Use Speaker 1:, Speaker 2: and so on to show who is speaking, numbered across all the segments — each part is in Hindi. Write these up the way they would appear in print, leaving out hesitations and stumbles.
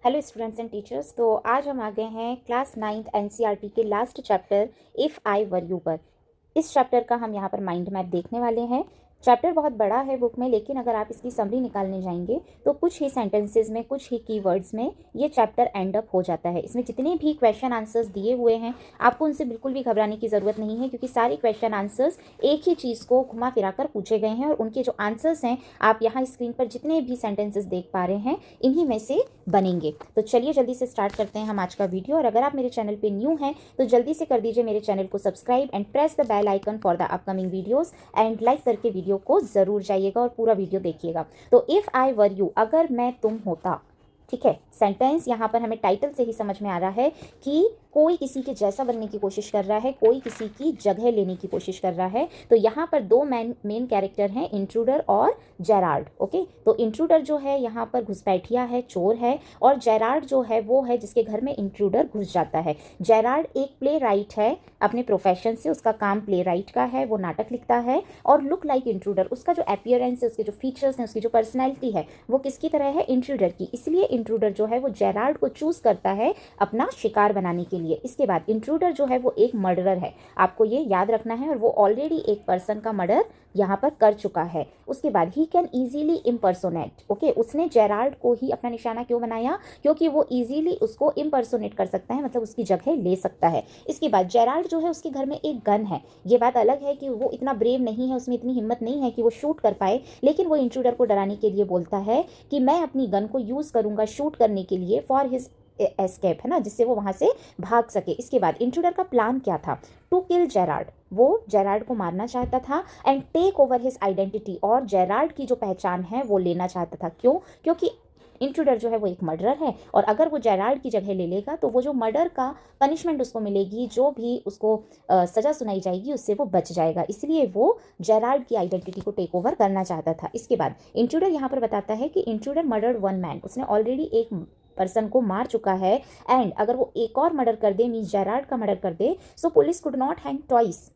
Speaker 1: Hello students and teachers. तो आज हम आ गए हैं क्लास 9th एनसीईआरटी के last chapter if I were you पर। इस चैप्टर का हम यहाँ पर माइंड मैप देखने वाले हैं। चैप्टर बहुत बड़ा है बुक में, लेकिन अगर आप इसकी समरी निकालने जाएंगे तो कुछ ही सेंटेंसेस में, कुछ ही कीवर्ड्स में ये चैप्टर एंड अप हो जाता है। इसमें जितने भी क्वेश्चन आंसर्स दिए हुए हैं आपको उनसे बिल्कुल भी घबराने की ज़रूरत नहीं है, क्योंकि सारे क्वेश्चन आंसर्स एक ही चीज़ को घुमा फिरा कर पूछे गए हैं और उनके जो आंसर्स हैं आप यहाँ स्क्रीन पर जितने भी सेंटेंसेस देख पा रहे हैं इन्हीं में से बनेंगे। तो चलिए जल्दी से स्टार्ट करते हैं हम आज का वीडियो। और अगर आप मेरे चैनल पे न्यू हैं तो जल्दी से कर दीजिए मेरे चैनल को subscribe and press the bell icon for the upcoming videos and like करके वीडियो को ज़रूर जाइएगा और पूरा वीडियो देखिएगा। तो इफ़ आई वर यू, अगर मैं तुम होता, ठीक है। सेंटेंस यहाँ पर हमें टाइटल से ही समझ में आ रहा है कि कोई किसी के जैसा बनने की कोशिश कर रहा है, कोई किसी की जगह लेने की कोशिश कर रहा है। तो यहाँ पर दो मेन कैरेक्टर हैं, इंट्रूडर और जेरार्ड। ओके, तो इंट्रूडर जो है यहाँ पर घुसपैठिया है, चोर है, और जेरार्ड जो है वो है जिसके घर में इंट्रूडर घुस जाता है। जेरार्ड एक प्ले राइट है अपने प्रोफेशन से, उसका काम प्ले राइट का है, वो नाटक लिखता है। और लुक लाइक इंट्रूडर, उसका जो अपीयरेंस है, उसके जो फीचर्स हैं, उसकी जो पर्सनैलिटी है वो किसकी तरह है? इंट्रूडर की। इसलिए इंट्रूडर जो है वो जेरार्ड को चूज करता है अपना शिकार बनाने के लिए। इसके बाद इंट्रूडर जो है वो एक मर्डरर है, आपको ये याद रखना है, और वो ऑलरेडी एक पर्सन का मर्डर यहाँ पर कर चुका है। उसके बाद he can easily impersonate. Okay, उसने जेरार्ड को ही अपना निशाना क्यों बनाया? क्योंकि वो इजीली उसको इम्पर्सोनेट कर सकता है, मतलब उसकी जगह ले सकता है। इसके बाद जेरार्ड जो है उसके घर में एक गन है। ये बात अलग है कि वो इतना ब्रेव नहीं है, उसमें इतनी हिम्मत नहीं है कि वो शूट कर पाए, लेकिन वो इंट्रूडर को डराने के लिए बोलता है कि मैं अपनी गन को यूज़ करूँगा शूट करने के लिए फॉर हिज एस्केप, है ना, जिससे वो वहाँ से भाग सके। इसके बाद इंट्रूडर का प्लान क्या था? To kill Gerard. वो जेरार्ड को मारना चाहता था and take over his identity, और जेरार्ड की जो पहचान है वो लेना चाहता था। क्यों? क्योंकि इंट्रूडर जो है वो एक मर्डरर है, और अगर वो जेरार्ड की जगह ले लेगा तो वो जो मर्डर का पनिशमेंट उसको मिलेगी, जो भी उसको सज़ा सुनाई जाएगी, उससे वो बच जाएगा। इसलिए वो जेरार्ड की आइडेंटिटी को टेक ओवर करना चाहता था। इसके बाद इंट्रूडर यहाँ पर बताता है कि इंट्रूडर मर्डर्ड वन मैन, उसने ऑलरेडी एक पर्सन को मार चुका है, एंड अगर वो एक और मर्डर कर दे, मीन्स जेरार्ड का मर्डर कर दे, so police could not hang twice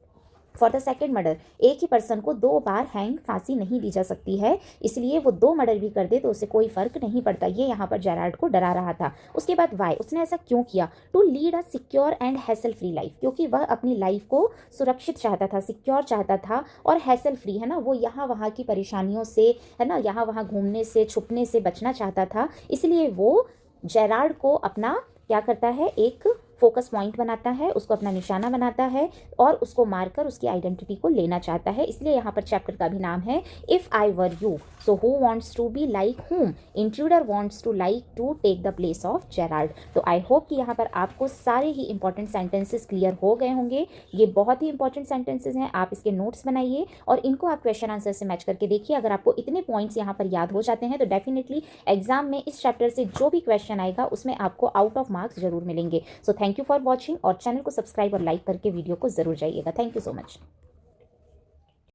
Speaker 1: for the second murder. एक ही पर्सन को दो बार हैंग, फांसी नहीं दी जा सकती है, इसलिए वो दो मर्डर भी कर दे तो उससे कोई फर्क नहीं पड़ता। ये यहाँ पर जेरार्ड को डरा रहा था। उसके बाद वाई, उसने ऐसा क्यों किया? To lead a secure and hassle free life, क्योंकि वह अपनी लाइफ को सुरक्षित चाहता था, सिक्योर चाहता था और हैसल फ्री, है ना, वो यहाँ वहाँ की परेशानियों से, है ना, यहाँ वहाँ घूमने से, छुपने से बचना चाहता था। इसलिए वो जेरार्ड को अपना क्या करता है? एक फोकस पॉइंट बनाता है, उसको अपना निशाना बनाता है और उसको मारकर उसकी आइडेंटिटी को लेना चाहता है। इसलिए यहाँ पर चैप्टर का भी नाम है if I were you. So who wants to be like whom? Intruder wants to like to take the place of Gerrard. तो आई होप कि यहाँ पर आपको सारे ही इंपॉर्टेंट सेंटेंसेस क्लियर हो गए होंगे। ये बहुत ही इंपॉर्टेंट सेंटेंसेस हैं, आप इसके नोट्स बनाइए और इनको आप क्वेश्चन आंसर से मैच करके देखिए। अगर आपको इतने पॉइंट्स यहाँ पर याद हो जाते हैं तो डेफिनेटली एग्जाम में इस चैप्टर से जो भी क्वेश्चन आएगा उसमें आपको आउट ऑफ मार्क्स जरूर मिलेंगे। So thank you for watching, और चैनल को सब्सक्राइब और लाइक करके वीडियो को जरूर जाइएगा। Thank you so much.